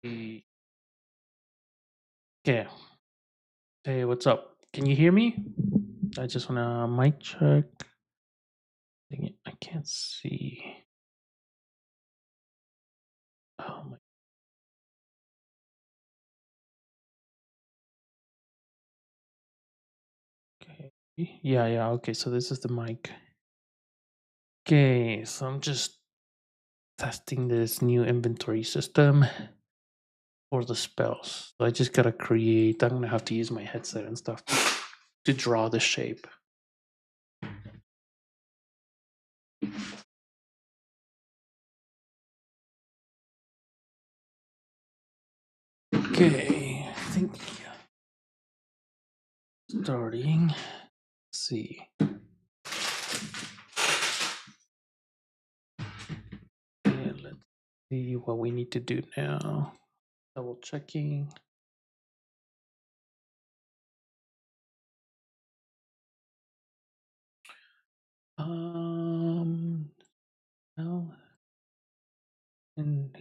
Okay. Hey, what's up? Can you hear me? I just wanna mic check. Dang it, I can't see. Oh my. Okay. Yeah. Okay, so this is the mic. Okay, so I'm just testing this new inventory system for the spells. So I just gotta create. I'm gonna have to use my headset and stuff to draw the shape. Okay, I think starting. Let's see. Yeah, let's see what we need to do now. Double checking. Now and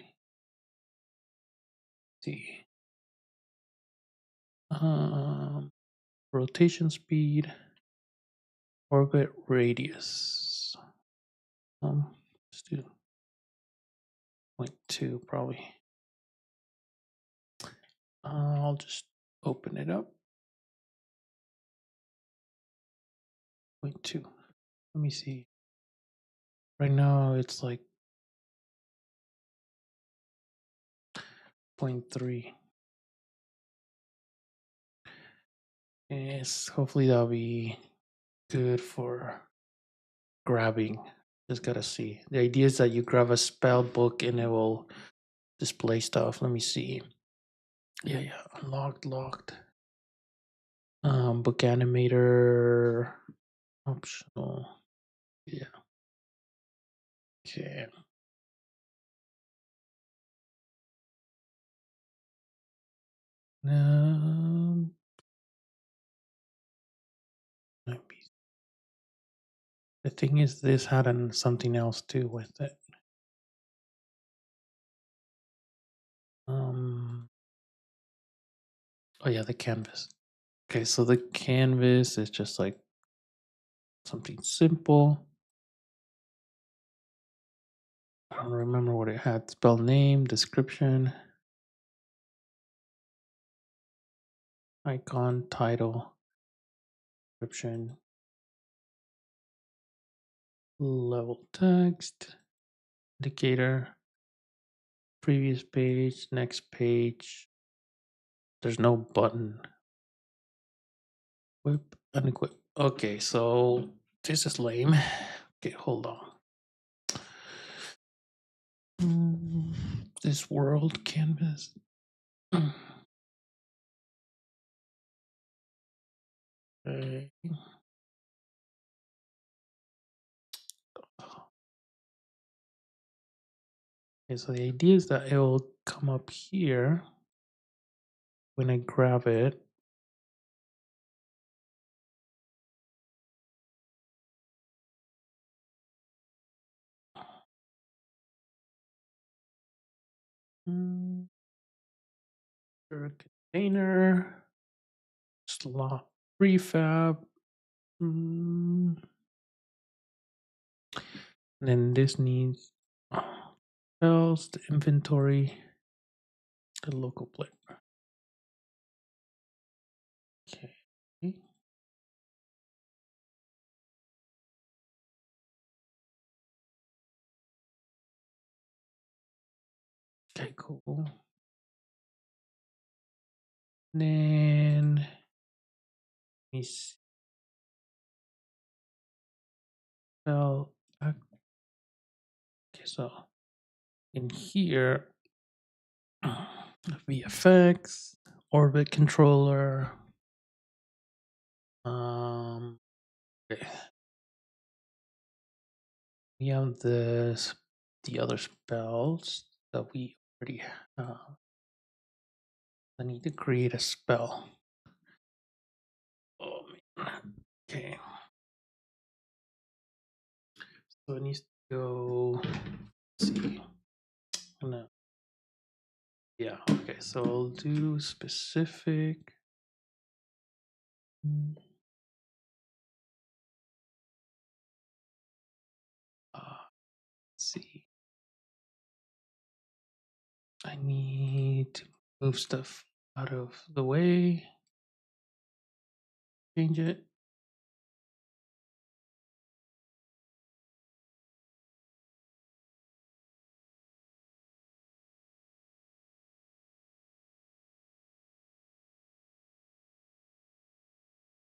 see. Rotation speed, orbit radius. Let's do 0.2 probably. I'll just open it up. 0.2. Let me see. Right now it's like 0.3. Yes, hopefully that'll be good for grabbing. Just gotta see. The idea is that you grab a spell book and it will display stuff. Let me see. Yeah. Unlocked, locked. Book animator optional. Yeah. Okay. Um, the thing is, this had something else too with it. Oh yeah, the canvas. Okay, so the canvas is just like something simple. I don't remember what it had. Spell name, description, icon, title, description, level text, indicator, previous page, next page. There's no button. Equip, unequip. Okay, so this is lame. Okay, hold on. This world canvas. Okay. Okay, so the idea is that it will come up here when I grab it. Container, slot, prefab. And then this needs spells, the inventory, the local plate. Okay. Okay, cool. Then let me see. Spell. Okay, so in here, VFX, orbit controller. Okay. We have the other spells that we already have. I need to create a spell. Oh man. Okay. So it needs to go. Let's see. No. Yeah, okay, so I'll do specific. Let's see. I need to move stuff out of the way. Change it.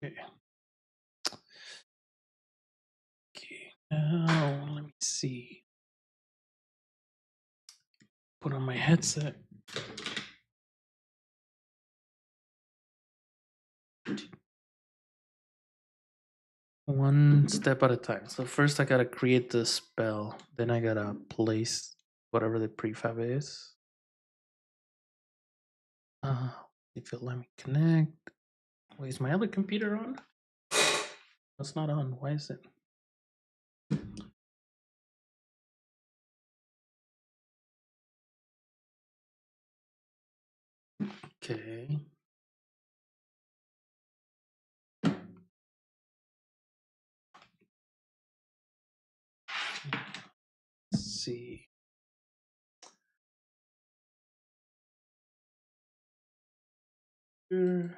Okay. Okay. Now let me see. Put on my headset. One step at a time. So first I gotta create the spell. Then I gotta place whatever the prefab is. If it let me connect. Wait, is my other computer on? It's not on. Why is it? Okay. Let's see. Sure.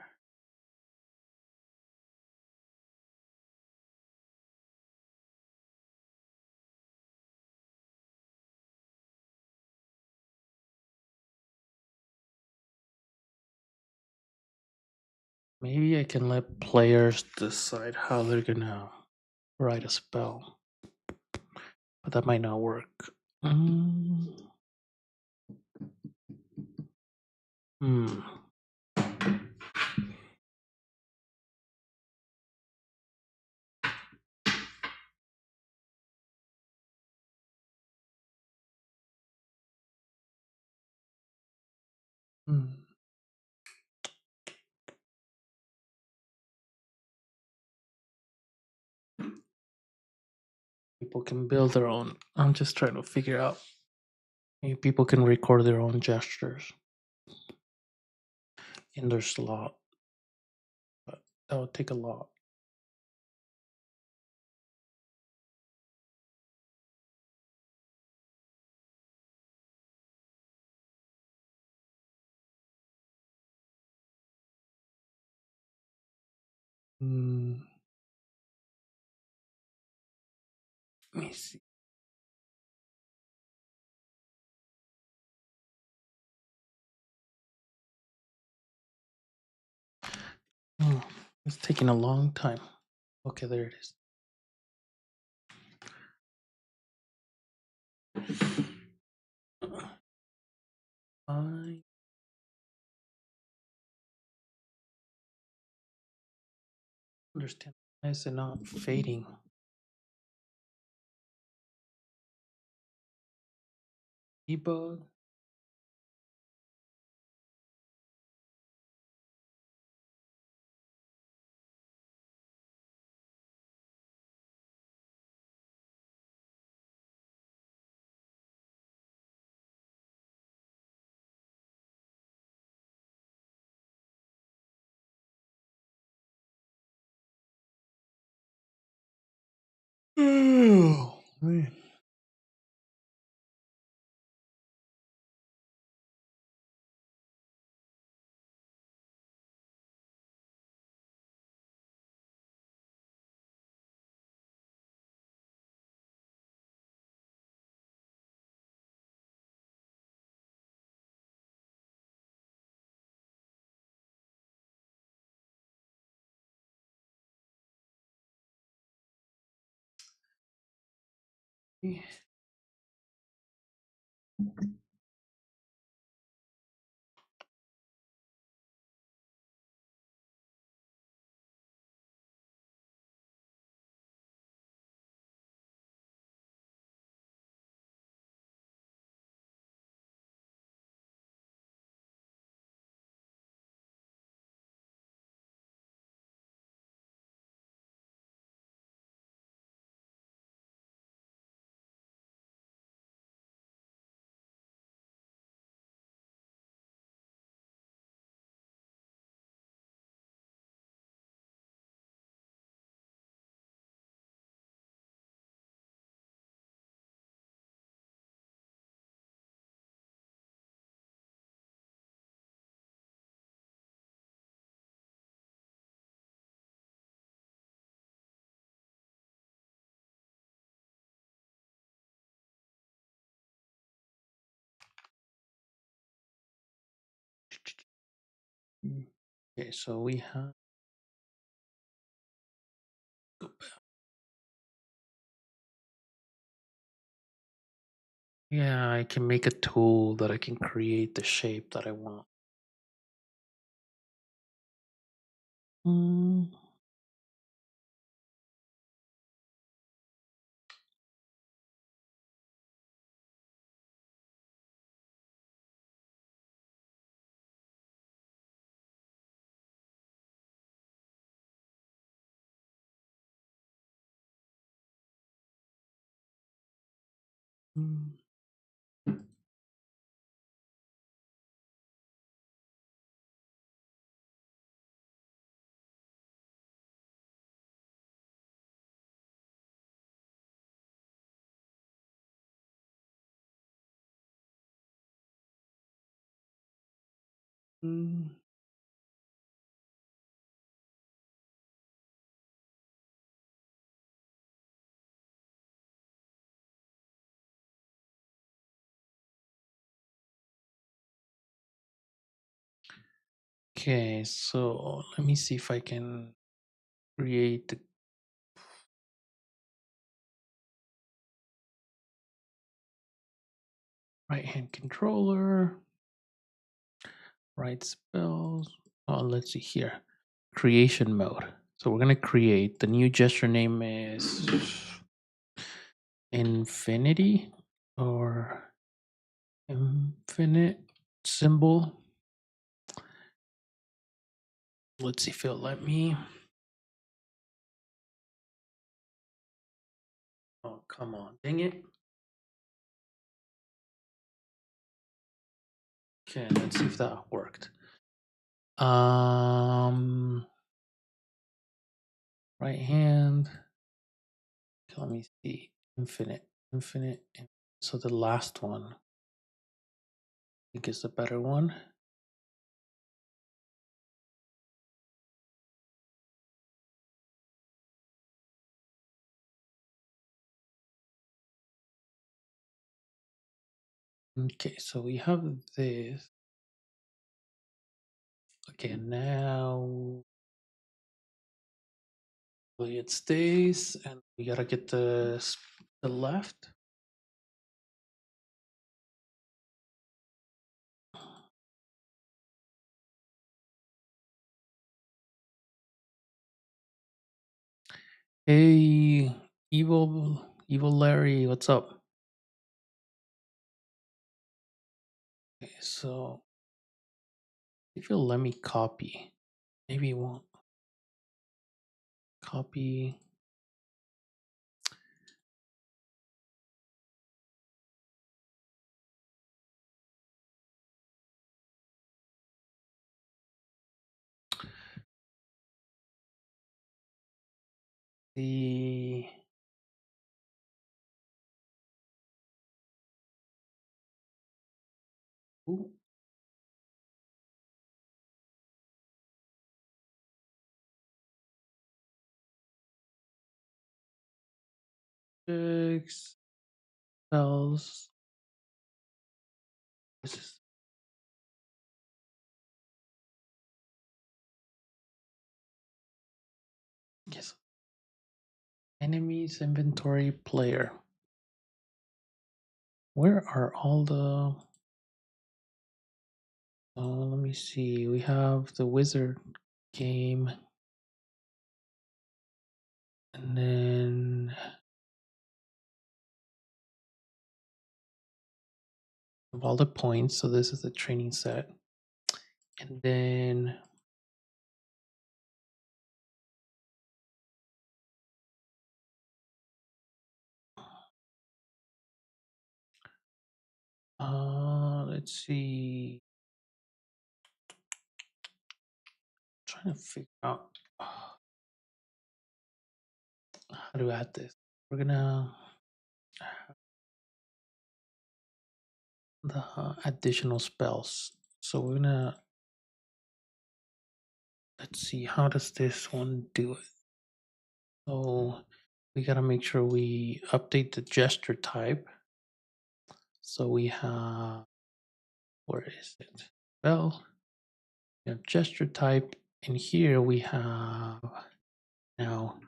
Maybe I can let players decide how they're gonna write a spell, but that might not work. Mm. Hmm. Hmm. People can build their own. I'm just trying to figure out. Maybe people can record their own gestures in their slot, but that would take a lot. Hmm. Let me see. Oh, it's taking a long time. Okay, there it is. I understand. Why is it not fading? Debug. Oh, man. Okay, so we have. Yeah, I can make a tool that I can create the shape that I want. Mm, mm. Mm. Okay, so let me see if I can create the right hand controller, right spells. Oh, let's see here. Creation mode. So we're gonna create the new gesture name is infinity or infinite symbol. Let's see if it'll let me. Oh, come on, dang it. Okay, let's see if that worked. Right hand. Okay, let me see. Infinite, infinite. So the last one, I think is the better one. Okay, so we have this. Okay, now it stays, and we gotta get the left. Hey, evil Larry, what's up? Okay, so if you'll let me copy, maybe you won't copy. The ooh, six spells. This is yes. Enemies inventory player. Where are all the? Let me see. We have the wizard game, and then of all the points. So this is the training set, and then let's see. Trying to figure out how to add this. We're gonna the additional spells. So we're gonna let's see how does this one do it. So we gotta make sure we update the gesture type. So we have where is it? Spell We have gesture type. And here we have now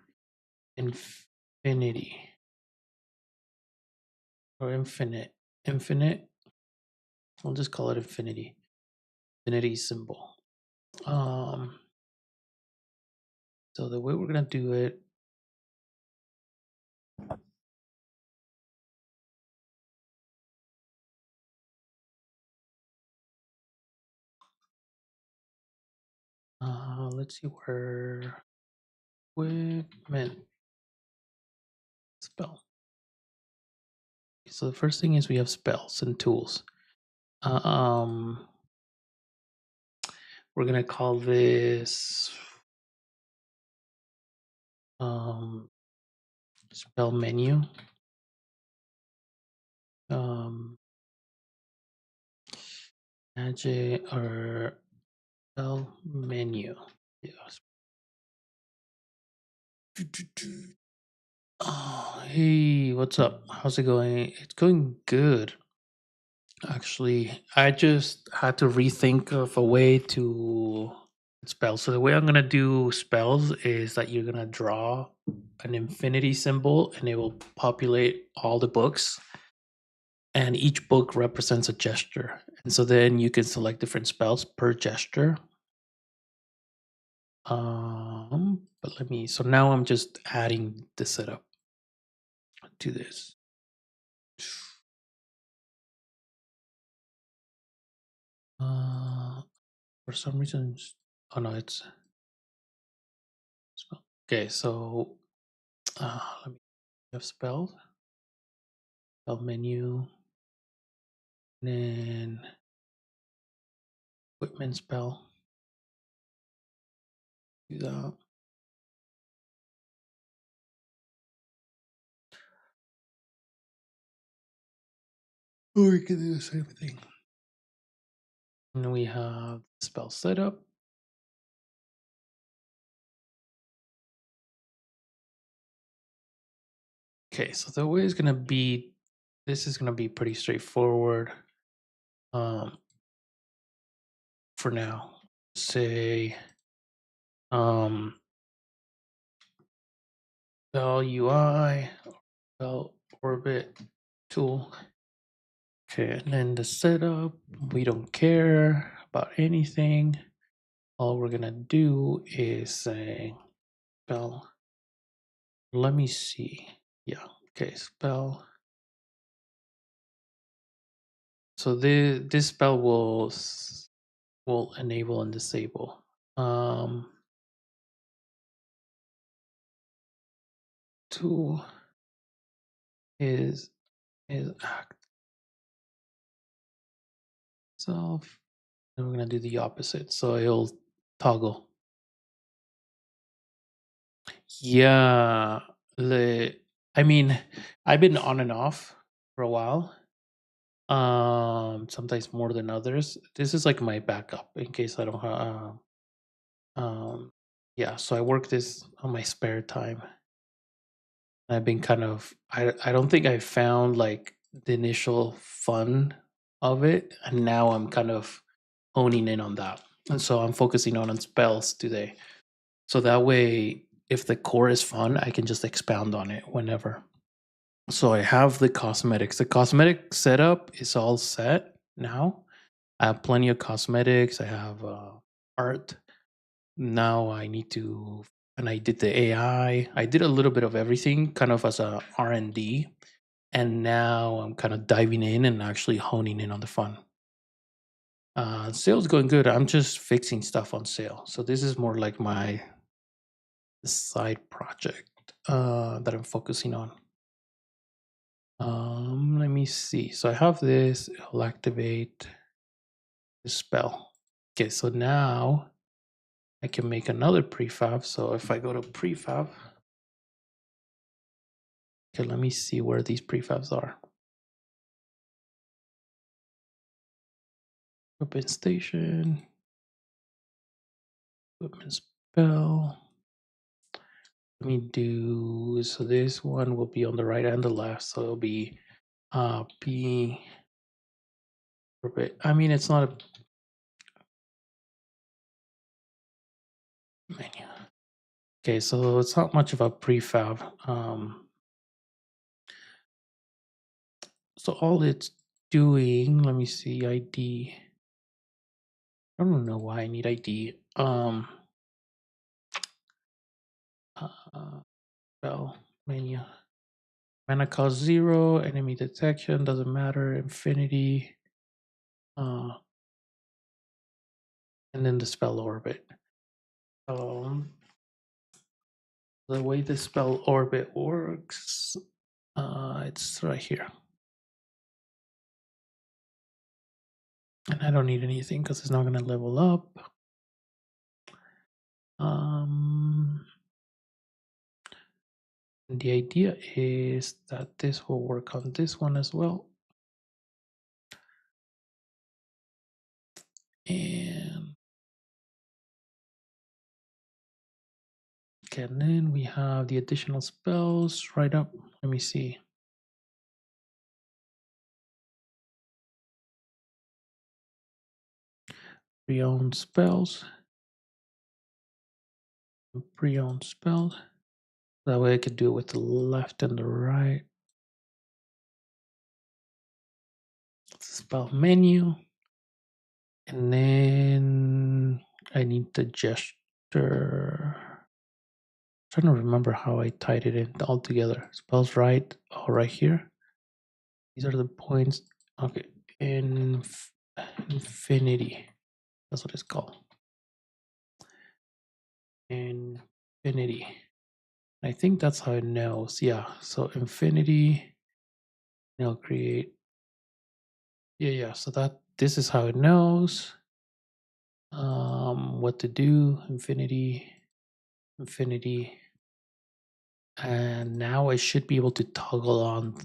infinity or infinite. Infinite. I'll just call it infinity. Infinity symbol. So the way we're gonna do it. Let's see where equipment spell. So the first thing is we have spells and tools. We're gonna call this spell menu. Magic or spell menu. Yes. Oh, hey, what's up? How's it going? It's going good. Actually, I just had to rethink of a way to spell. So the way I'm gonna do spells is that you're gonna draw an infinity symbol and it will populate all the books. And each book represents a gesture. And so then you can select different spells per gesture. But so now I'm just adding the setup to this. For some reason, oh no, it's okay. So let me have spell menu, and then equipment spell. Do that. Or we can do the same thing. And then we have spell setup. Okay, so the way it's gonna be, this is gonna be pretty straightforward. For now, say spell UI, spell orbit tool. Okay, and then the setup, we don't care about anything. All we're gonna do is say spell. Let me see. Yeah, okay, spell. So this spell will enable and disable. Tool is act itself. And we're gonna do the opposite. So it'll toggle. Yeah. I mean, I've been on and off for a while. Sometimes more than others. This is like my backup in case I don't have yeah, so I work this on my spare time. I've been kind of I don't think I found like the initial fun of it, and now I'm kind of honing in on that. And so I'm focusing on spells today. So that way if the core is fun, I can just expound on it whenever. So I have the cosmetics. The cosmetic setup is all set now. I have plenty of cosmetics. I have art. Now I need to, and I did the AI. I did a little bit of everything, kind of as a R&D. And now I'm kind of diving in and actually honing in on the fun. Sales going good. I'm just fixing stuff on sale. So this is more like my side project that I'm focusing on. Let me see. So I have this. I'll activate the spell. Okay, so now I can make another prefab. So if I go to prefab, okay, let me see where these prefabs are. Equipment station, equipment spell. Let me do, so this one will be on the right and the left. So it'll be P orbit. I mean, it's not a, Menu. Okay, so it's not much of a prefab. So all it's doing, let me see, ID. I don't know why I need ID. Spell menu. Mana cost 0, enemy detection, doesn't matter, infinity. And then the spell orbit. The way the spell orbit works, it's right here. And I don't need anything because it's not going to level up. And the idea is that this will work on this one as well. And okay, and then we have the additional spells right up. Let me see. Pre-owned spells. Pre-owned spells. That way I could do it with the left and the right. Spell menu. And then I need the gesture. I'm trying to remember how I tied it in all together. Spells right, all right here. These are the points. Okay, infinity. That's what it's called. Infinity. I think that's how it knows. Yeah. So infinity. It'll create. Yeah. So this is how it knows. What to do. Infinity. And now I should be able to toggle on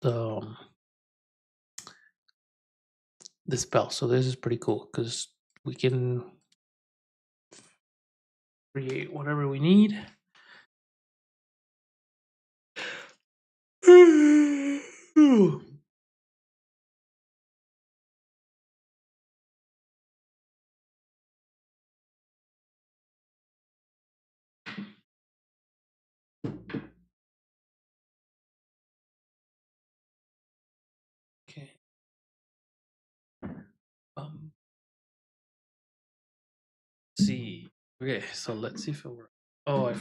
the spell. So this is pretty cool because we can create whatever we need. Okay. See. Okay, so let's see if it works. Oh, uh,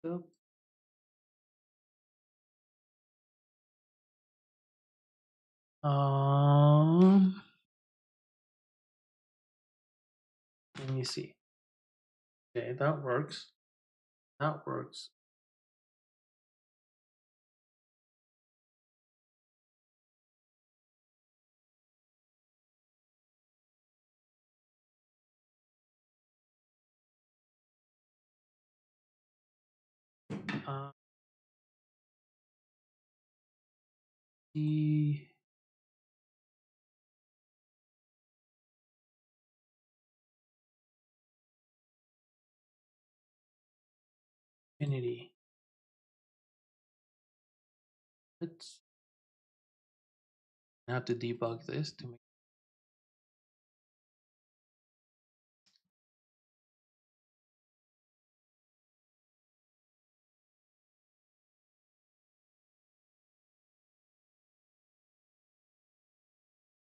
yep. Let me see. Okay, that works. That works. Uh, the infinity. Let's have to debug this to make.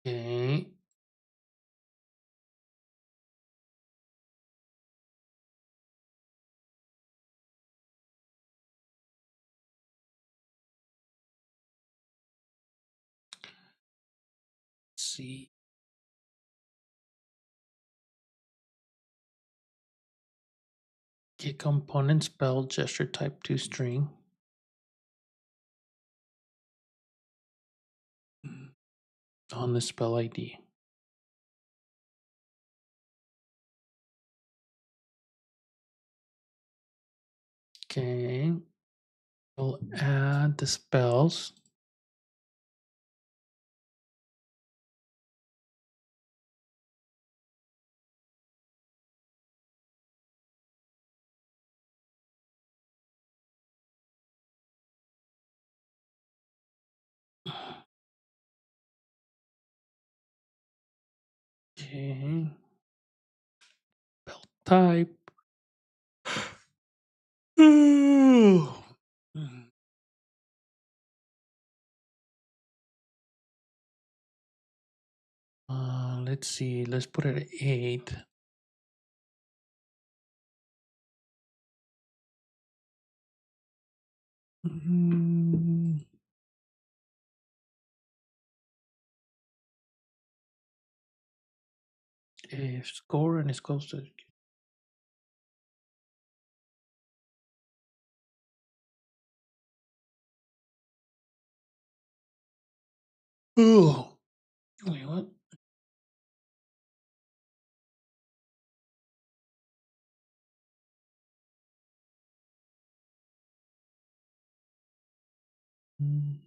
Okay. Let's see. Okay, component spell gesture type 2 string. On the spell ID. Okay. We'll add the spells. Okay. Belt type. Let's see. Let's put it at 8. Mm, if score and is close to. Oh, wait, what? Mm,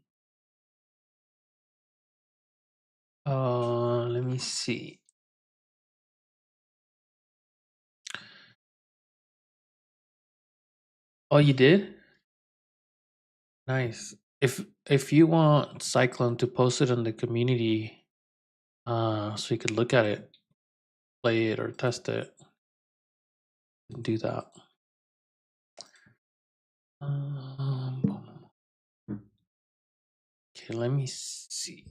let me see. Oh, you did? Nice. If you want Cyclone to post it on the community, so you could look at it, play it, or test it, do that. Okay, let me see.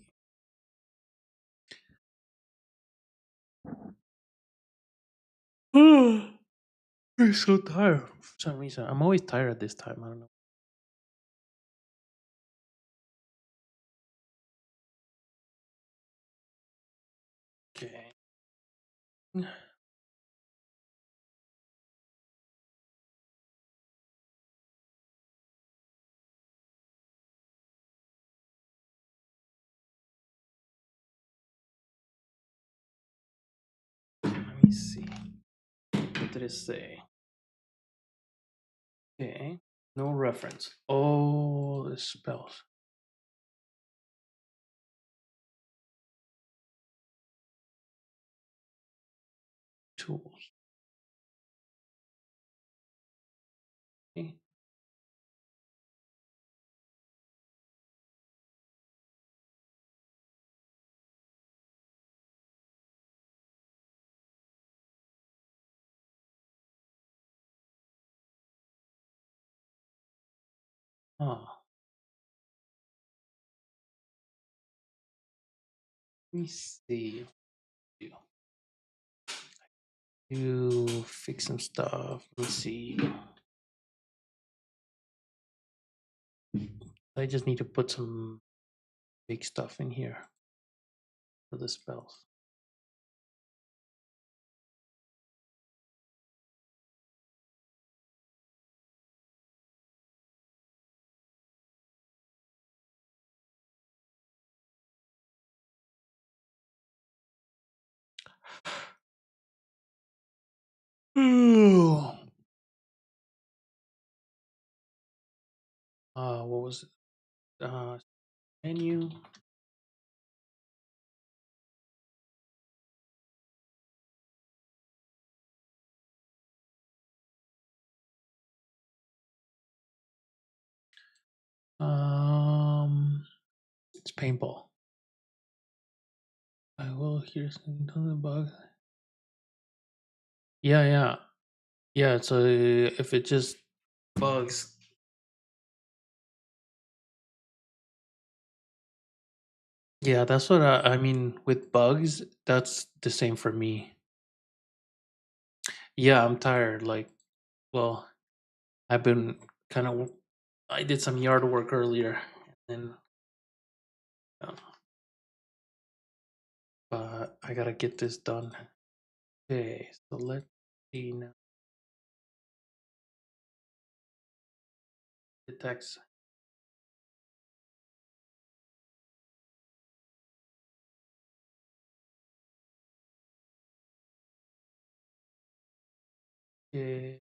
I'm so tired for some reason. I'm always tired at this time. I don't know. Okay. Let me see. What did it say? Okay. No reference. Oh, the spells. Tools. Okay. Oh, let me see. You fix some stuff. Let me see. I just need to put some big stuff in here for the spells. Ooh. What was it? Menu. It's paintball. I will hear something bug. Yeah. Yeah. So if it just bugs, yeah, that's what I mean with bugs. That's the same for me. Yeah, I'm tired. Like, well, I've been kind of. I did some yard work earlier, and uh, but I gotta get this done. Okay, so let's see now. The text. Okay.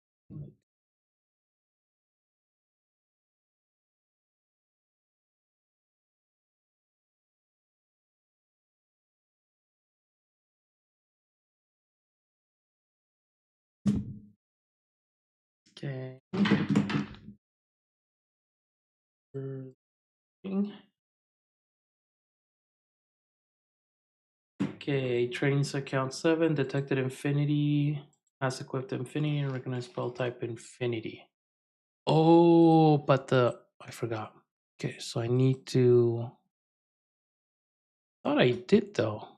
Okay. Okay. Okay, training set count 7, detected infinity, has equipped infinity, and recognized spell type infinity. Oh, but I forgot. Okay, so I need to. Thought I did though.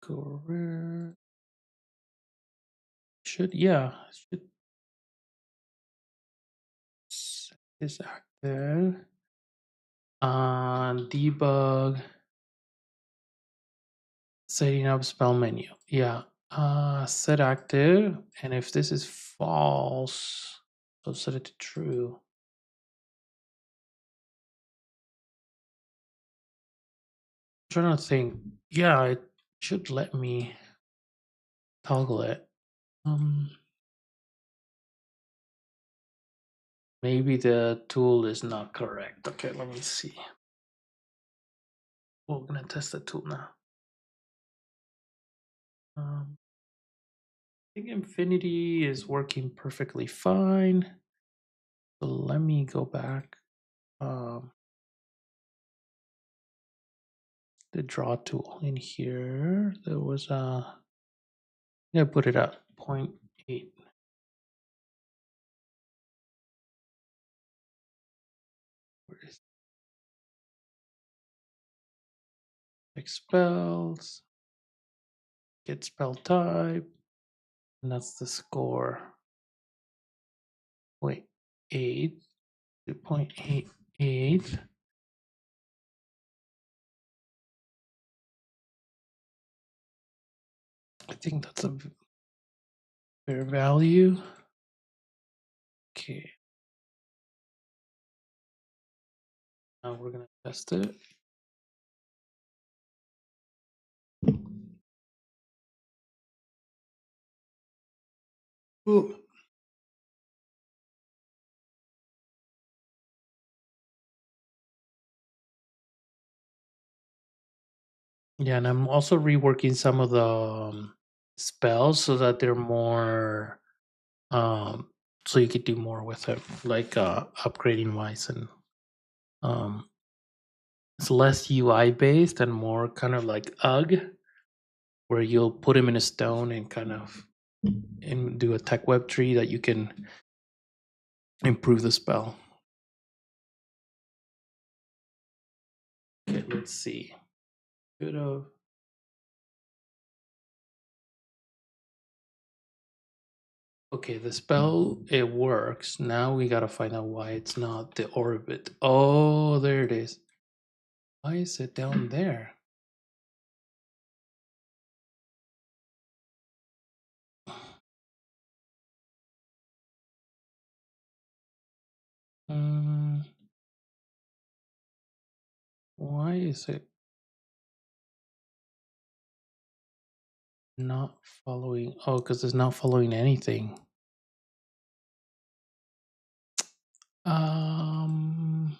Career should set this active. Debug, setting up spell menu. Yeah. Set active, and if this is false, so set it to true. I'm trying to think. Yeah, it should let me toggle it. Maybe the tool is not correct. Okay, let me see. We're gonna test the tool now. I think infinity is working perfectly fine. So let me go back. The draw tool in here. There was a. Yeah, put it at 0.8. Where is it? Spells? Get spell type, and that's the score. 0.8 to 0.88. I think that's a fair value. Okay. Now we're gonna test it. Ooh. Yeah, and I'm also reworking some of the spells so that they're more, so you could do more with it, like upgrading wise, and it's less UI based and more kind of like UG, where you'll put him in a stone and kind of and do a tech web tree that you can improve the spell. Okay, let's see. Could have. Okay, the spell, it works. Now we gotta find out why it's not the orbit. Oh, there it is. Why is it down there? Mm, why is it not following? Oh, because it's not following anything. Um,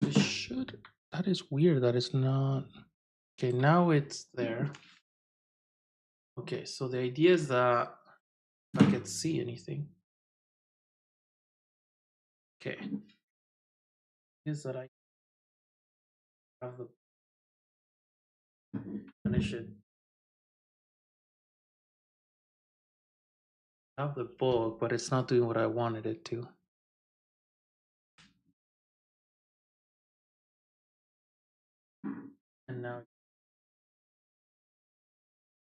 it should. That is weird. That is not. Okay, now it's there. Okay, so the idea is that if I can see anything. Okay, is that I have the and I should have the book, but it's not doing what I wanted it to. And now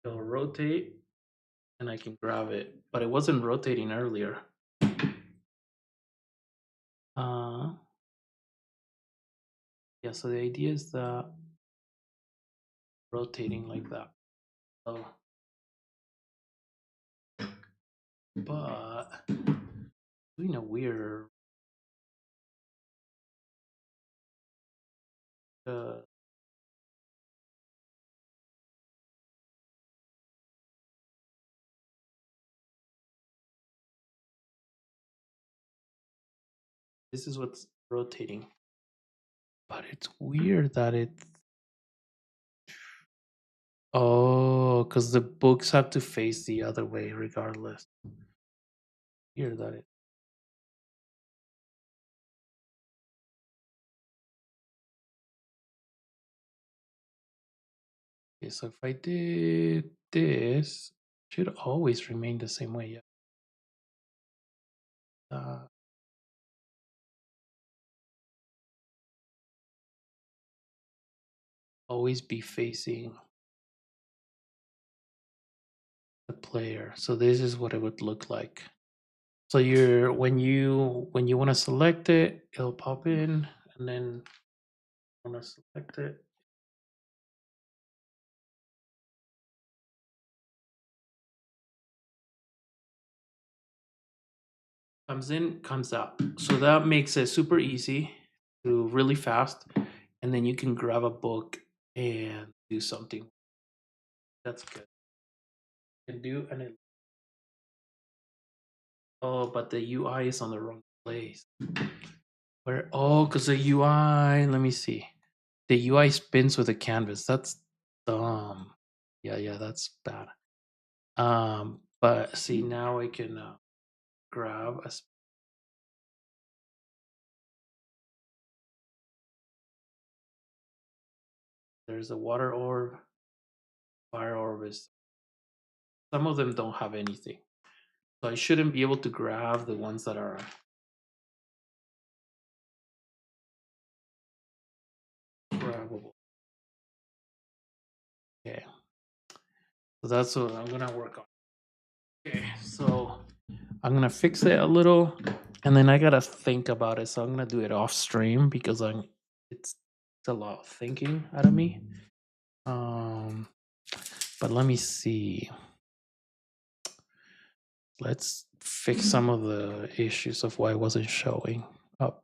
it'll rotate and I can grab it, but it wasn't rotating earlier. Yeah, so the idea is that rotating like that. So, but doing a weird. Uh, this is what's rotating, but it's weird that it's. Oh, because the books have to face the other way regardless. Weird that it. Okay, so if I did this, it should always remain the same way. Yeah. Always be facing the player. So this is what it would look like. So you're when you want to select it, it'll pop in, and then want to select it. Comes in, comes out. So that makes it super easy to really fast, and then you can grab a book and do something. That's good. You can do and it, oh, but the UI is on the wrong place. Where because the UI, let me see. The UI spins with the canvas. That's dumb. Yeah, that's bad. But see now I can grab a there's a water orb, fire orb is some of them don't have anything. So I shouldn't be able to grab the ones that are grabbable. Okay. So that's what I'm gonna work on. Okay, so I'm gonna fix it a little and then I gotta think about it. So I'm gonna do it off stream because it's a lot of thinking out of me. But let me see. Let's fix some of the issues of why it wasn't showing up.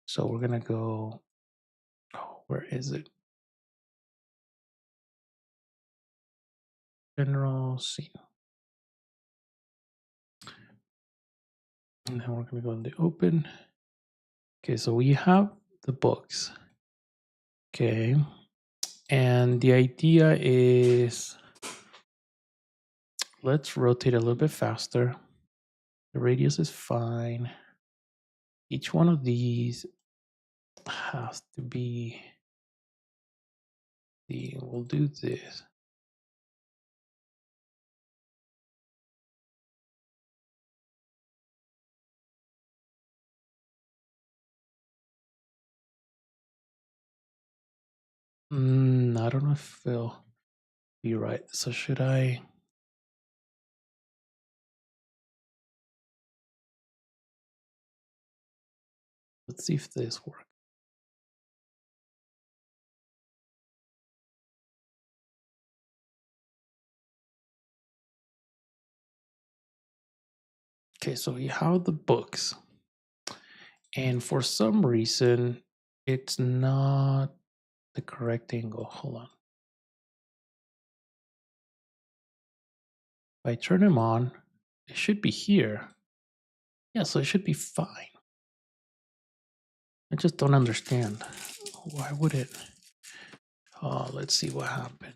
So we're gonna go, where is it? General scene. And then we're gonna go into open. Okay, so we have the books. Okay. And the idea is let's rotate a little bit faster. The radius is fine. Each one of these has to be we'll do this. I don't know if it'll be right. So should I? Let's see if this works. Okay, so we have the books. And for some reason, it's not the correct angle. Hold on. If I turn them on, it should be here. Yeah, so it should be fine. I just don't understand. Why would it? Oh, let's see what happened.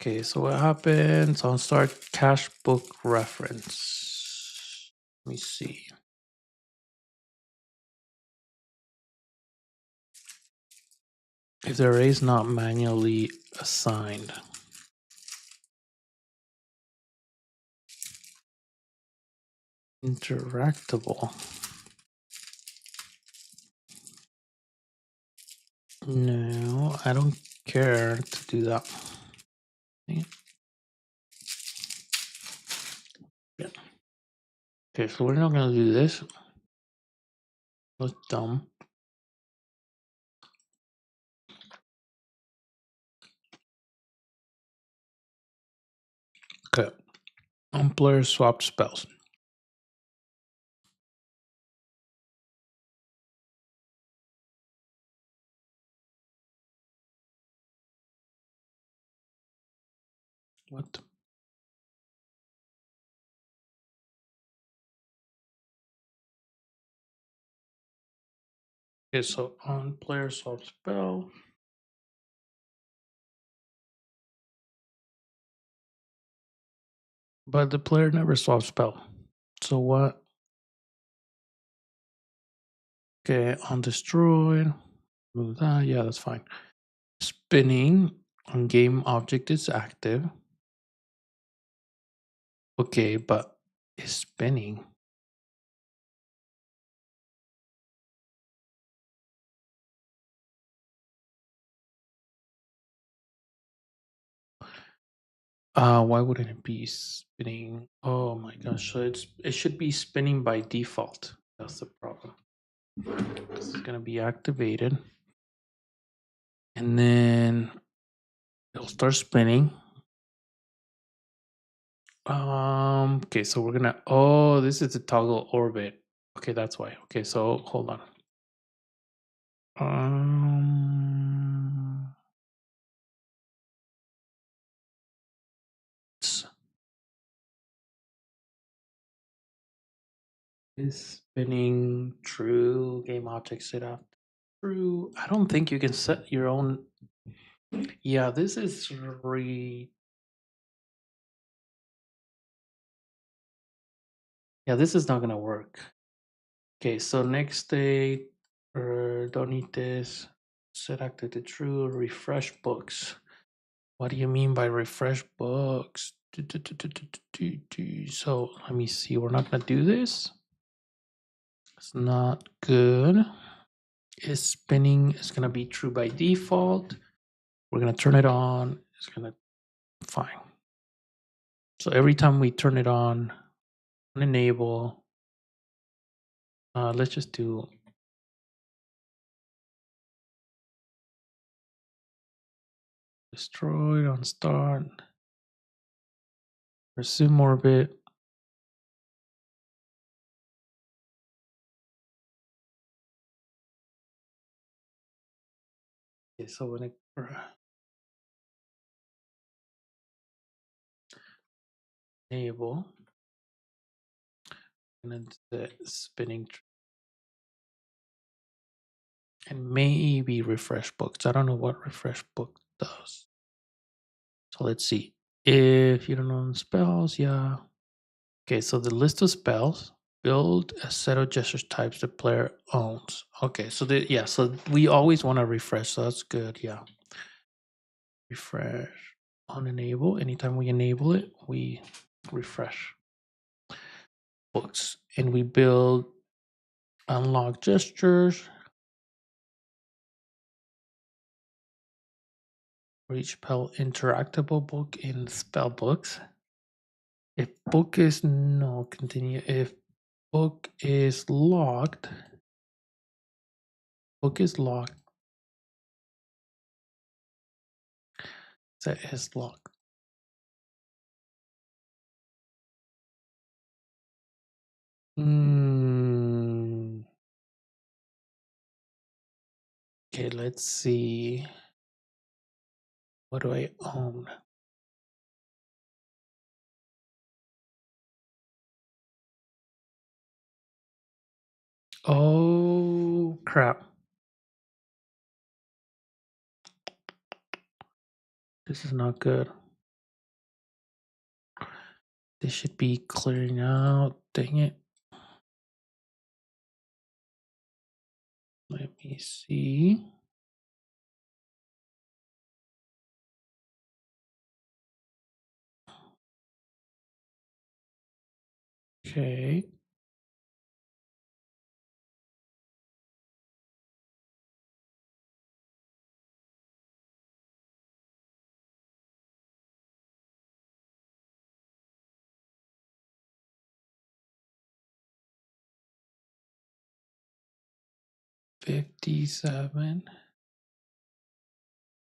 Okay, so what happens on start cache book reference? Let me see. If the array is not manually assigned. Interactable. No, I don't care to do that. Yeah. Okay, so we're not going to do this. That's dumb. Okay. On player swap spells. What? Okay, so on player swap spell. But the player never swaps spell. So what? Okay, on destroyed. Move that. Yeah, that's fine. spinning on game object is active. Okay, but is spinning. Why wouldn't it be spinning? Oh my gosh, so it should be spinning by default. That's the problem. This is gonna be activated. And then it'll start spinning. Okay, so we're gonna, oh, this is the toggle orbit. Okay, that's why. Okay, so hold on. Is spinning true? Game object set up true. I don't think you can set your own. Yeah, this is yeah, this is not gonna work. Okay, so next state, don't need this. Set active to true. Refresh books. What do you mean by refresh books? So let me see. We're not gonna do this. It's not good. Is spinning is gonna be true by default. We're gonna turn it on. It's gonna fine. So every time we turn it on enable, let's just do destroy on start, resume orbit. Okay, so when it enable, and then the spinning and maybe refresh books. I don't know what refresh book does. So let's see. If you don't know the spells, yeah. Okay, so the list of spells build a set of gesture types the player owns. Okay, so yeah, so we always want to refresh, so that's good. Yeah, refresh on enable. Anytime we enable it, we refresh books, and we build unlock gestures for each spell interactable book in spell books. If book is no continue. If book is locked, book is locked. That is locked. Okay, let's see. What do I own? Oh, crap. This is not good. This should be clearing out. Dang it. Let me see. Okay. $57.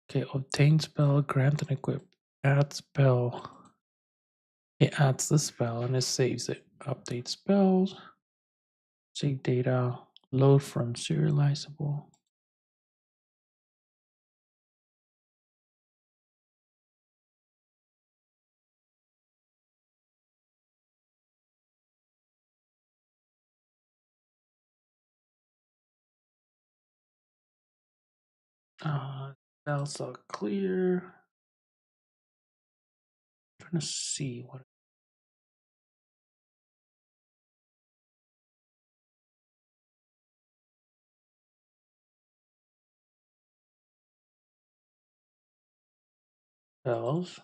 Okay, obtain spell, grant and equip. Add spell. It adds the spell and it saves it. Update spells. Save data. Load from serializable. Spells are clear. I'm trying to see what. spells.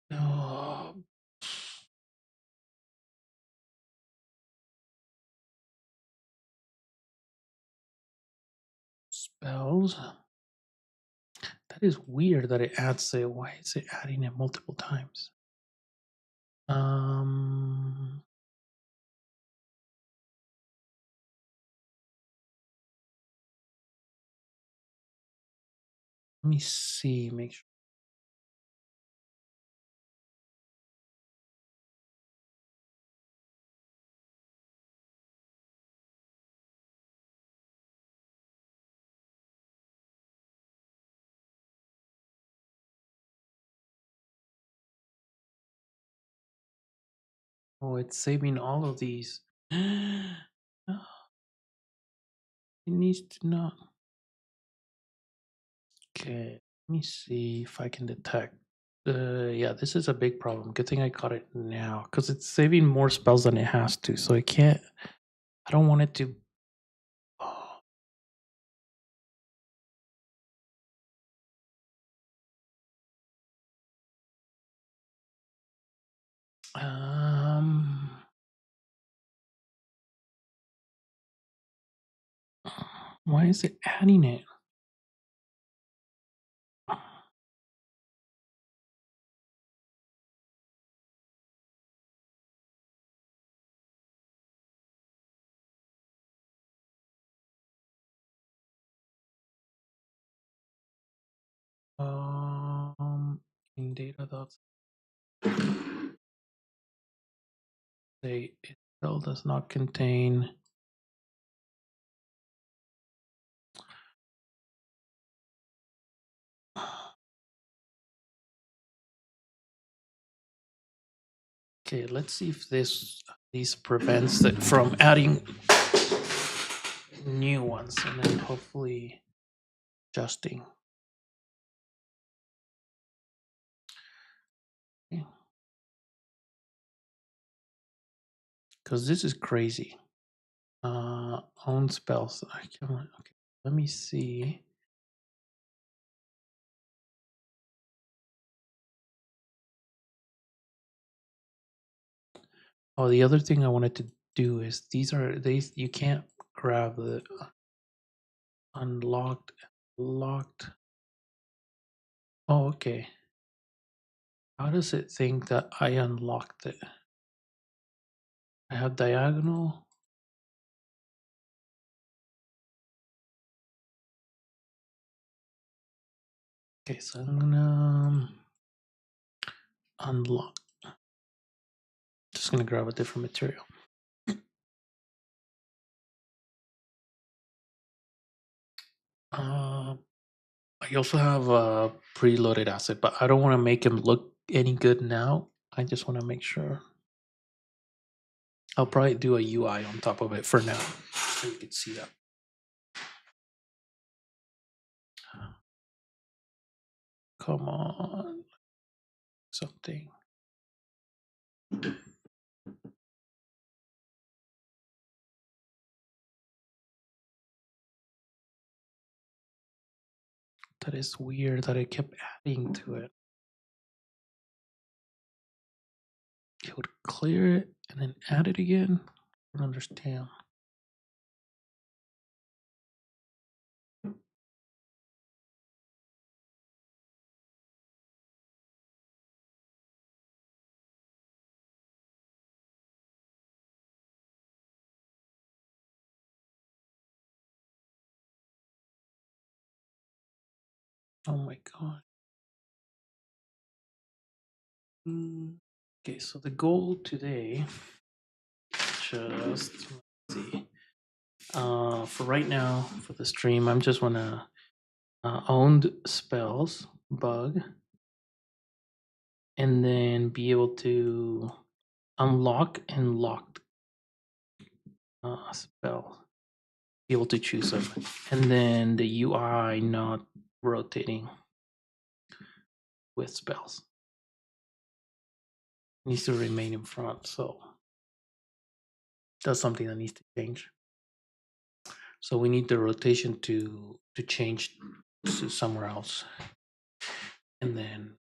Oh, spells. That is weird that it adds it. Why is it adding it multiple times? Um, let me see. Make sure. Oh, it's saving all of these. Oh, it needs to not. Okay, let me see if I can detect. Yeah, this is a big problem. Good thing I caught it now because it's saving more spells than it has to. So I can't. I don't want it to. Oh, um, why is it adding it? In data dots say it still does not contain. Okay, let's see if these prevents it from adding new ones, and then hopefully adjusting. Because this is crazy. Own spells. I can't. Okay, let me see. Oh, the other thing I wanted to do is these you can't grab the unlocked, locked. Oh, okay. How does it think that I unlocked it? I have diagonal. Okay, so I'm gonna unlock. Just gonna grab a different material. I also have a preloaded asset, but I don't want to make him look any good now. I just want to make sure. I'll probably do a UI on top of it for now, so you can see that. Come on, something. That is weird that I kept adding to it. It would clear it and then add it again. I don't understand. Oh my god. Okay, so the goal today, just let's see. For right now, for the stream, I'm just wanna owned spells bug. and then be able to unlock and lock spell. Be able to choose them, and then the UI not rotating with spells needs to remain in front. So that's something that needs to change. So we need the rotation to change to somewhere else, and then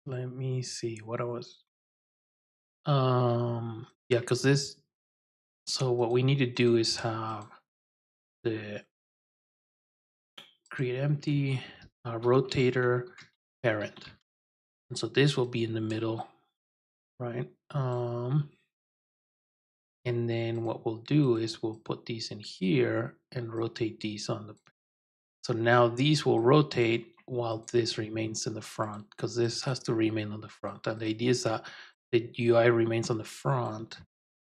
let me see what I was. Yeah, because this. So what we need to do is have the create empty rotator parent, and so this will be in the middle, right? And then what we'll do is we'll put these in here and rotate these on the. So now these will rotate while this remains in the front, because this has to remain on the front. And the idea is that the UI remains on the front.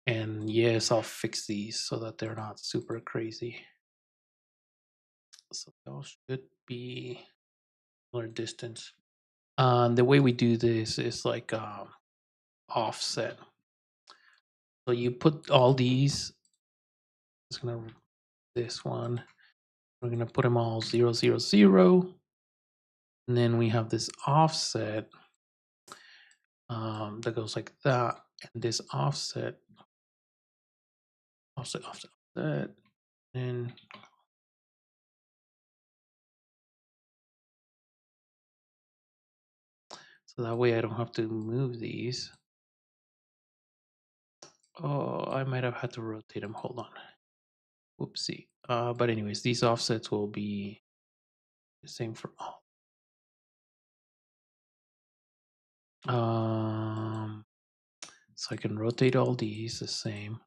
And yes, I'll fix these so that they're not super crazy. So those should be similar distance. The way we do this is like offset. So you put all these. It's gonna this one. We're gonna put them all 0, 0, 0. And then we have this offset that goes like that, and this offset, offset, and so that way I don't have to move these. Oh, I might have had to rotate them. Hold on. Whoopsie. But anyways, these offsets will be the same for all. So I can rotate all these the same.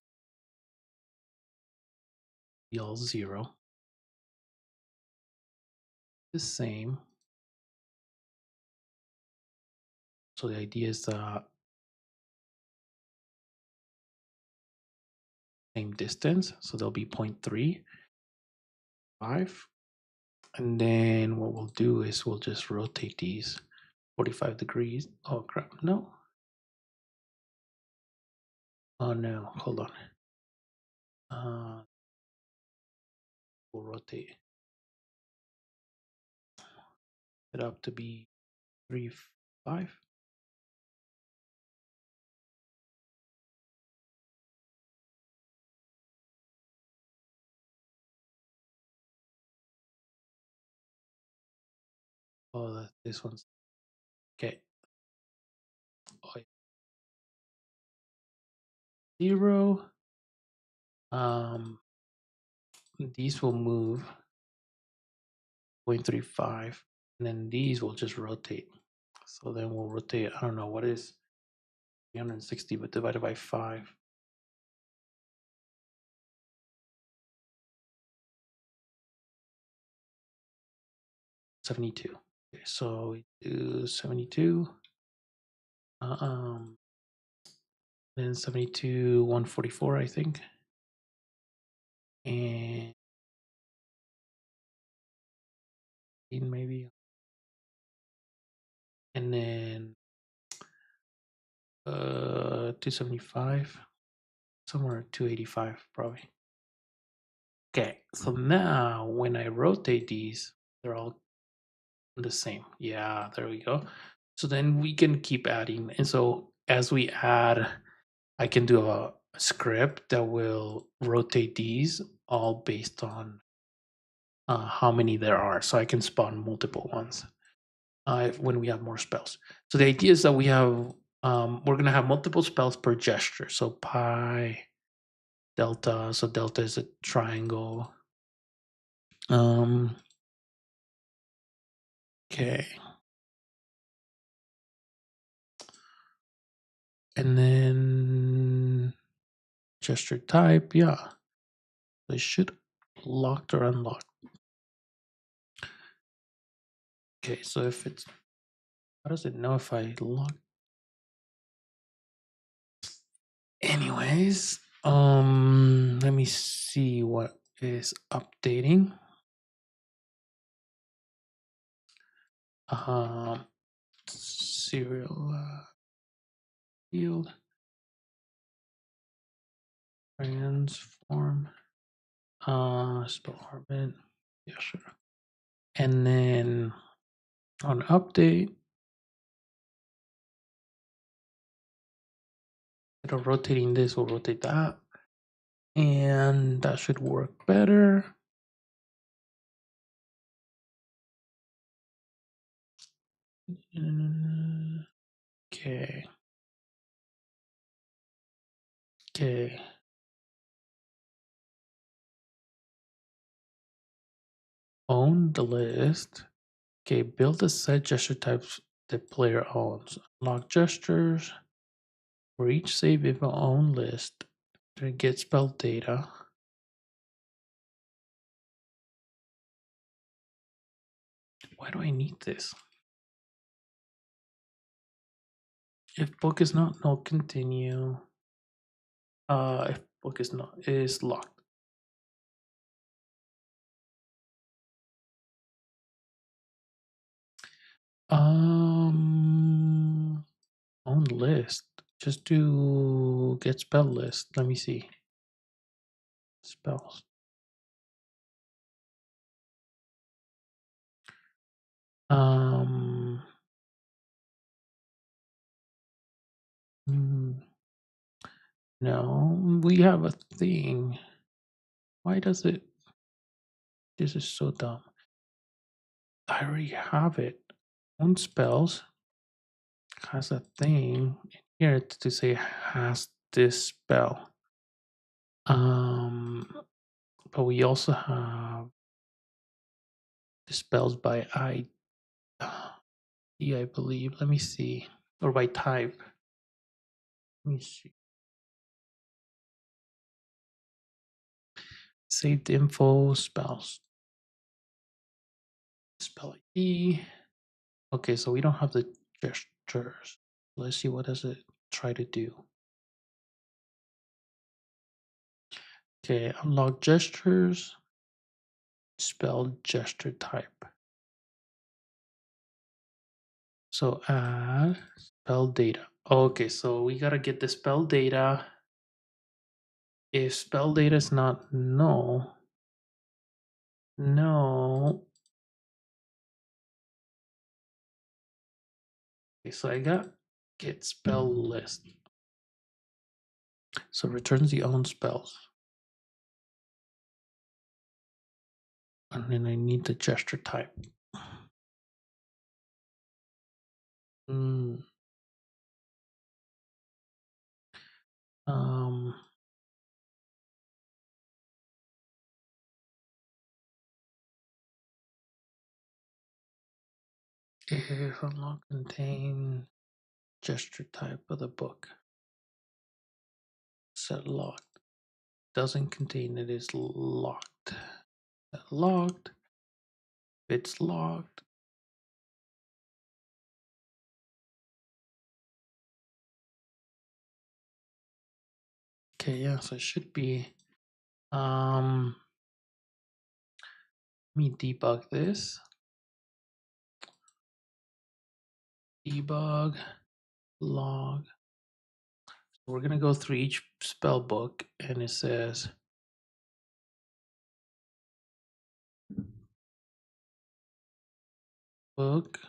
Be all 0. The same. So the idea is same distance. So they'll be 0.3, 5. And then what we'll do is we'll just rotate these 45 degrees. Oh crap, no. Oh no, hold on. We'll rotate it up to be 3, 5. Oh, this one's okay. Oh, yeah. 0. These will move 0.35, and then these will just rotate. So then we'll rotate. I don't know what is 360, but divided by 5. 72. Okay, so we do 72. Then 72, 144, I think. And maybe. And then 275, somewhere 285 probably. Okay, so now when I rotate these, they're all the same. Yeah, there we go. So then we can keep adding. And so as we add, I can do a script that will rotate these all based on how many there are. So I can spawn multiple ones when we have more spells. So the idea is that we have, we're going to have multiple spells per gesture. So pi, delta. So delta is a triangle. Okay. And then gesture type, yeah. They should locked or unlocked. Okay, so if it's, how does it know if I lock? Anyways, Let me see what is updating. Serial field transform. Spell orbit. Yeah, sure. And then on update, it'll rotating this will rotate that, and that should work better. Okay. Okay. Own the list. Okay, build a set gesture types the player owns. Unlock gestures for each save if own list. Then get spell data. Why do I need this? If book is not no continue. If book is not is locked. On list. Just do get spell list. Let me see. Spells. Um. No, we have a thing. Why does it? This is so dumb. I already have it. On spells has a thing here to say has this spell. But we also have the spells by ID, I believe. Let me see, or by type. Let me see. Saved info spells. Spell ID. Okay, so we don't have the gestures. Let's see what does it try to do. Okay, unlock gestures. Spell gesture type. So add spell data. Okay, so we gotta get the spell data. If spell data is not no, okay, so I got get spell list. So returns the own spells. And then I need the gesture type. Hmm. Um, if unlock contain gesture type of the book. Set locked. Doesn't contain it is locked. Set locked. If it's locked. Okay, yeah, so it should be let me debug this. Debug log. We're gonna go through each spell book and it says book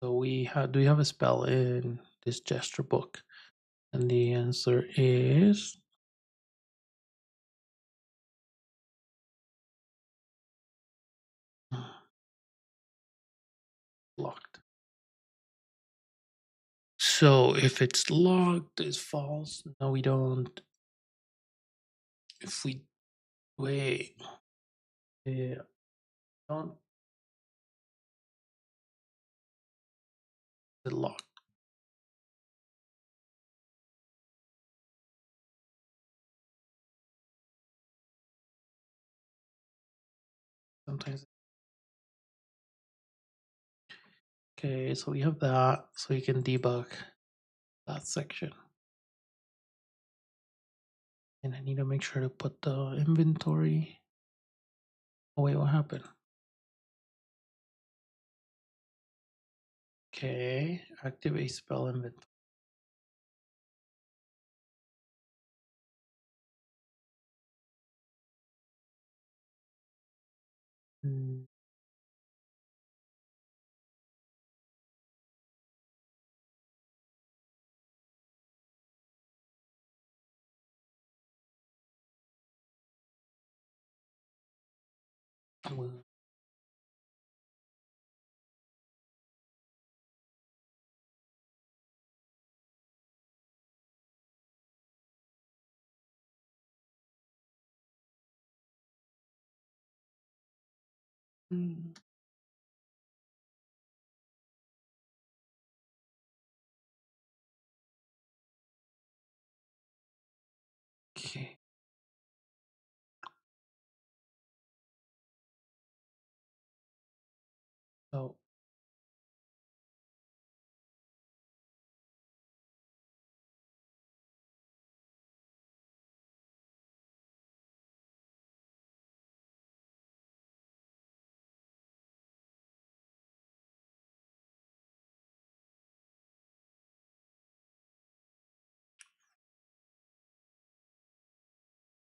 so do we have a spell in this gesture book? And the answer is locked. So if it's locked, it's false. No, we don't. if we wait, yeah, don't the lock. Sometimes. Okay, so we have that, so you can debug that section. And I need to make sure to put the inventory. Oh wait, what happened? Okay, activate spell inventory. Hmm, well, hmm, okay, so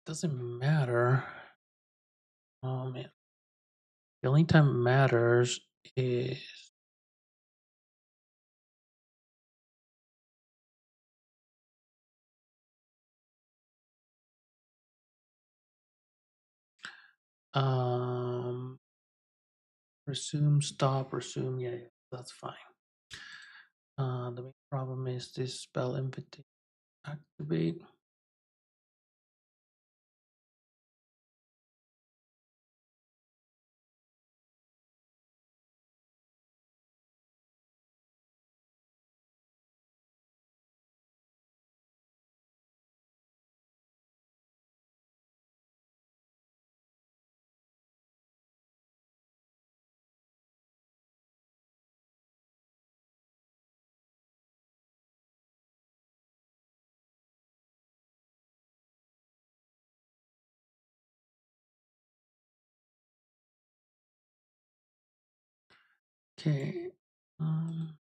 doesn't matter. Oh man, the only time it matters is um resume, stop, resume. Yeah, that's fine. The main problem is this spell invitation activate. Okay. Um,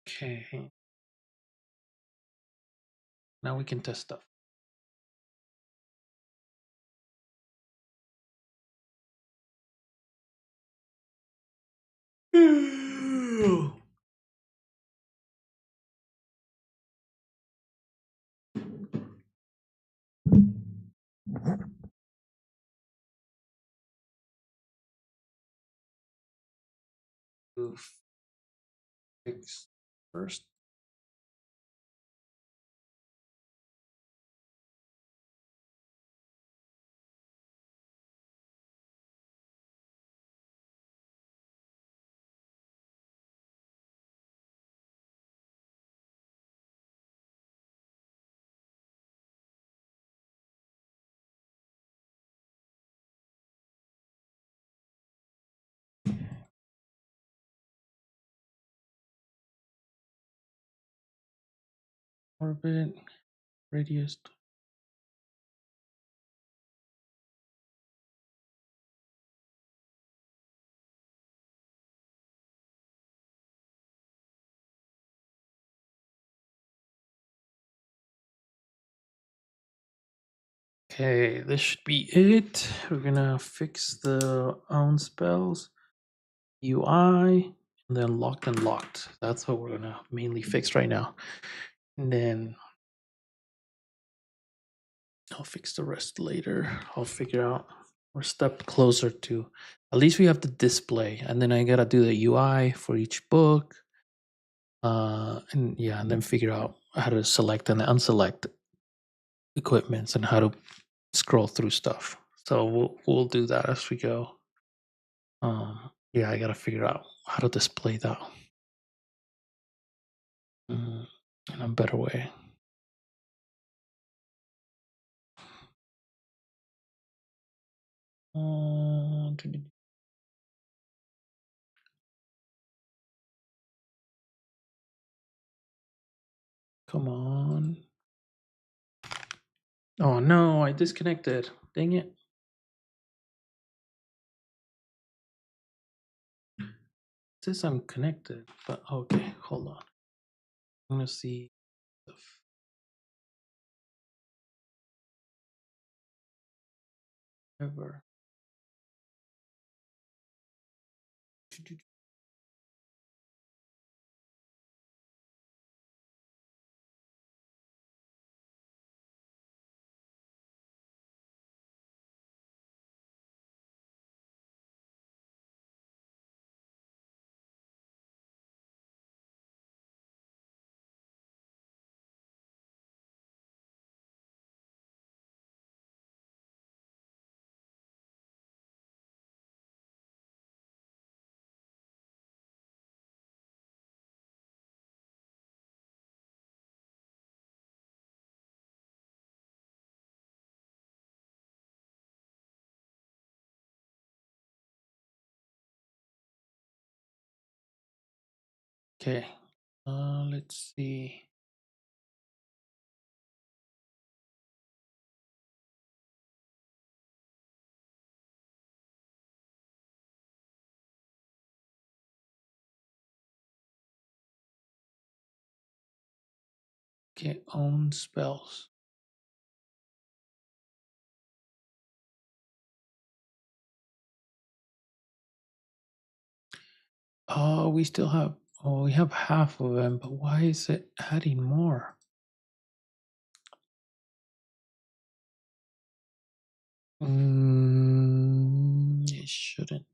okay. Now we can test stuff. To fix first. Orbit radius. Okay, this should be it. We're gonna fix the own spells, UI, and then locked and locked. That's what we're gonna mainly fix right now. And then I'll fix the rest later. I'll figure out we're a step closer to, at least we have the display, and then I gotta do the UI for each book. And yeah, and then figure out how to select and unselect equipments and how to scroll through stuff. So we'll do that as we go. Yeah, I gotta figure out how to display that in a better way. Uh, Come on. Oh no, I disconnected. Dang it. It says I'm connected, but okay, hold on. I'm gonna see if ever. Okay, let's see. Okay, own spells. Oh, we still have. Oh, we have half of them, but why is it adding more? It shouldn't.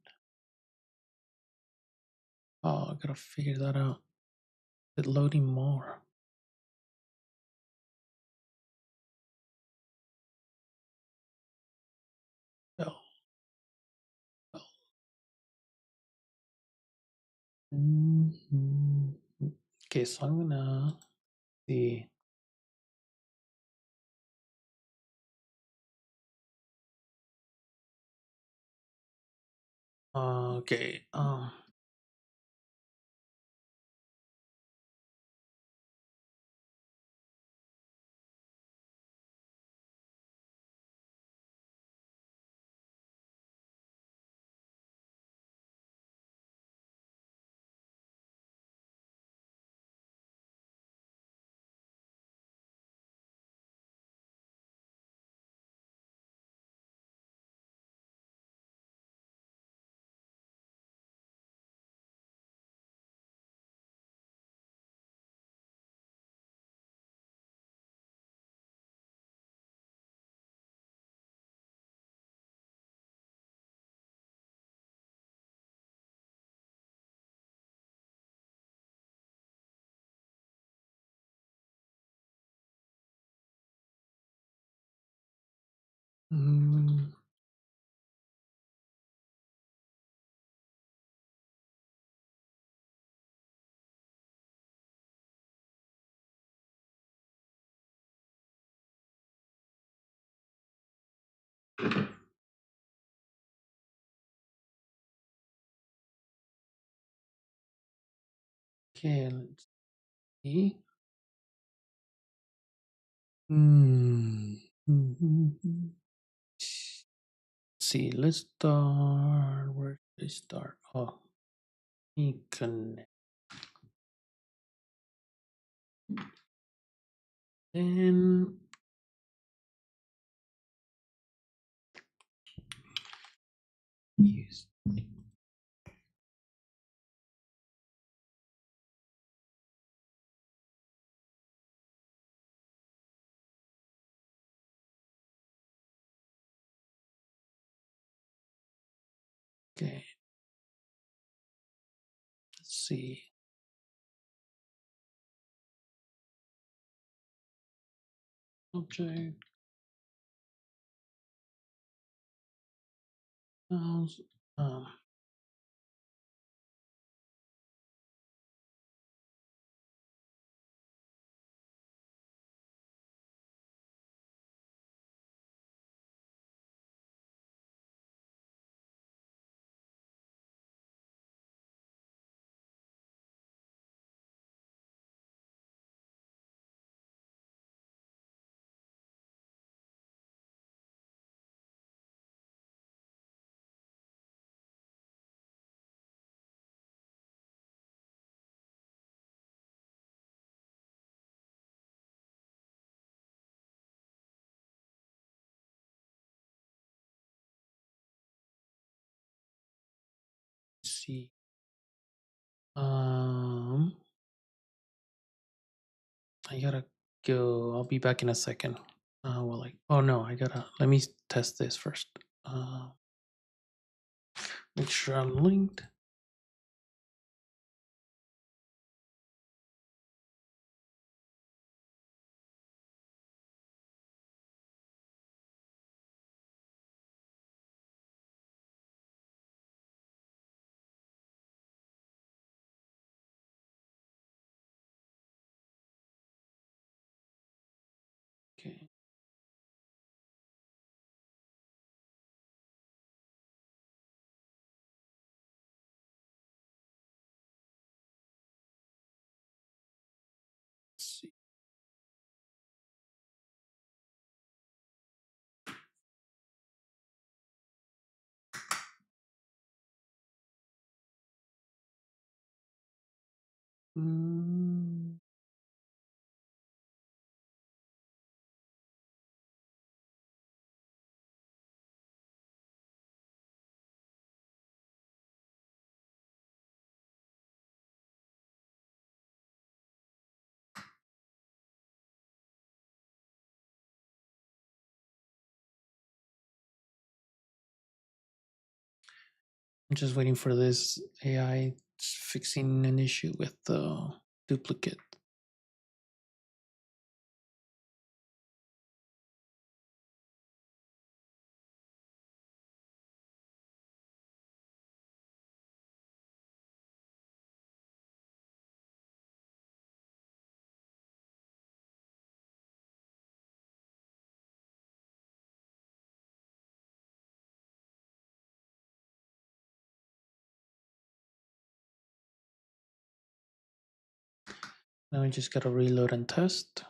Oh, I gotta figure that out. Is it loading more? No. No. Mhm. Okay, so I'm gonna see. Okay. Mm, okay, let's see. Hmm. Mhm. See, let's start. Where did I start? Oh, me connect. And use. Okay. Let's see. Object. Mouse. Let's see. I gotta go. I'll be back in a second. Oh no, let me test this first. Make sure I'm linked. Okay. Let's see. Mm, I'm just waiting for this AI fixing an issue with the duplicate. Now I just gotta reload and test.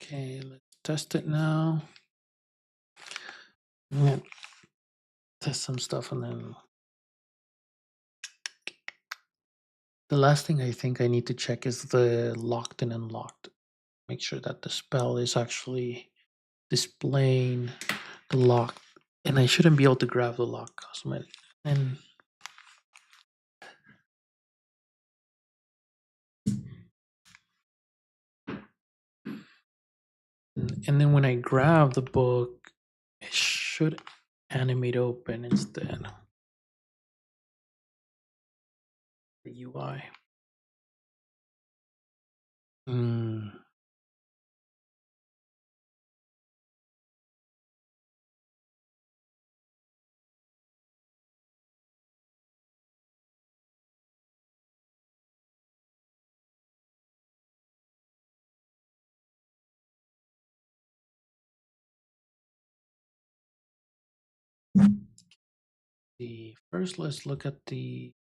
Okay, let's test it now. I'm gonna test some stuff and then the last thing I think I need to check is the locked and unlocked. Make sure that the spell is actually displaying the lock. And I shouldn't be able to grab the lock cosmetic. And then when I grab the book, it should animate open instead. The UI. Mm. First, let's look at the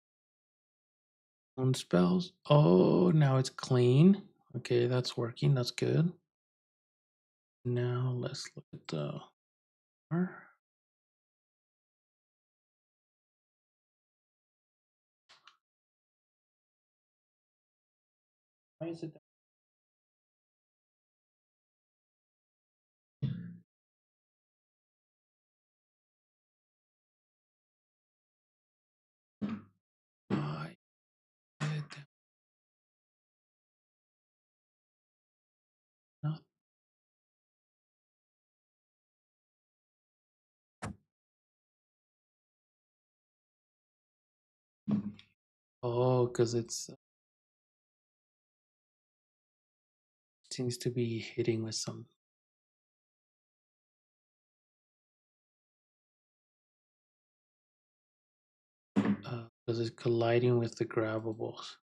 on spells. Oh, now it's clean. Okay, that's working. That's good. Now let's look at the Why is it? Why is it not? Oh, because it's seems to be hitting with some. Because it's colliding with the grabbables.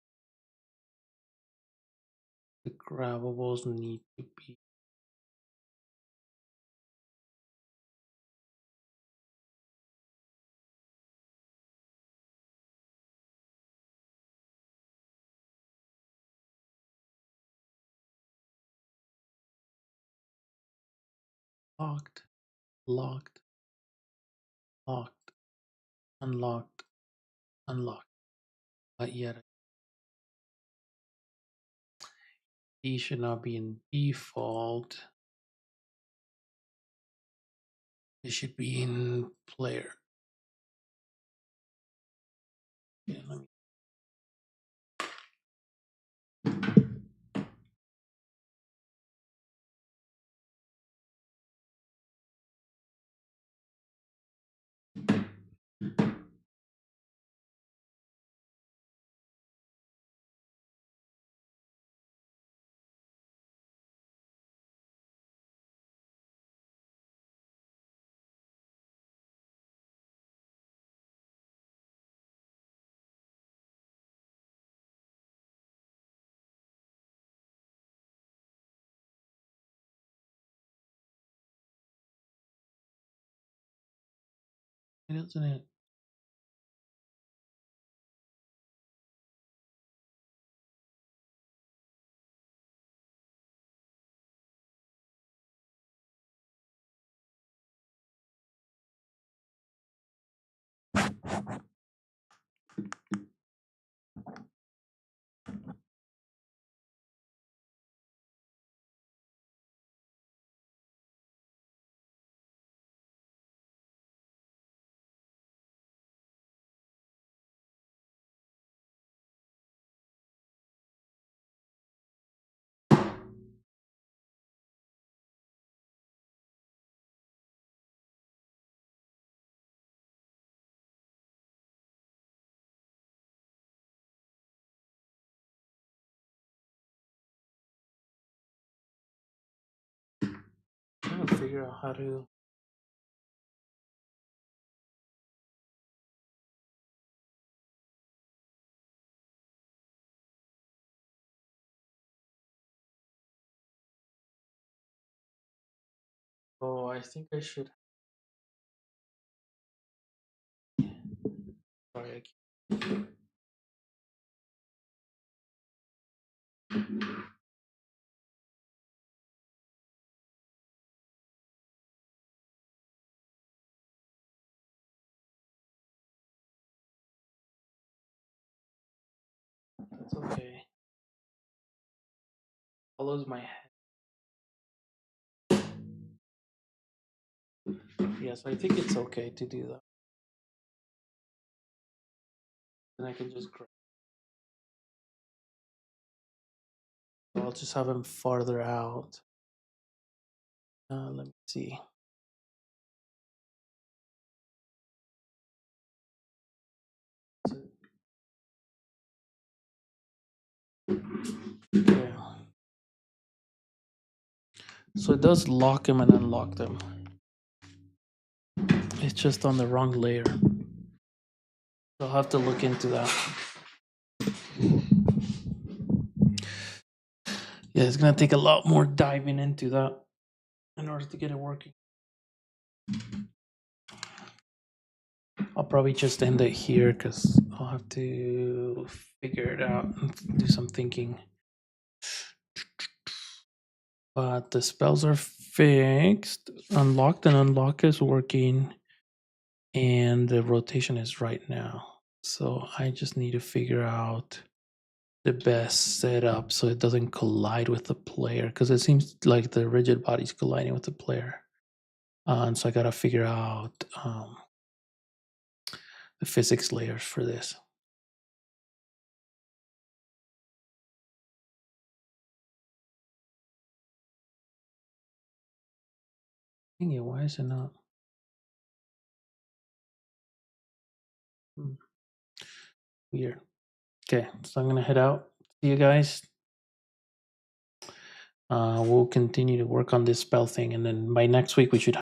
The grabbables need to be locked, locked, locked, unlocked, unlocked. But yet, D should not be in default. It should be in player. Yeah, let me. Isn't it? I'm trying to figure out how to. Oh, I think I should. Sorry, that's okay. Follows my head. Yes, I think it's okay to do that. Then I can just. I'll just have him farther out. Let me see. Yeah. So it does lock him and unlock them. It's just on the wrong layer. I'll have to look into that. Yeah, it's gonna take a lot more diving into that in order to get it working. I'll probably just end it here because I'll have to figure it out and do some thinking. But the spells are fixed. Unlocked and unlock is working. And the rotation is right now. So I just need to figure out the best setup so it doesn't collide with the player, because it seems like the rigid body's colliding with the player. And so I gotta figure out the physics layers for this. Dang it, why is it not? Weird. Okay, so I'm gonna head out. See you guys. We'll continue to work on this spell thing, and then by next week we should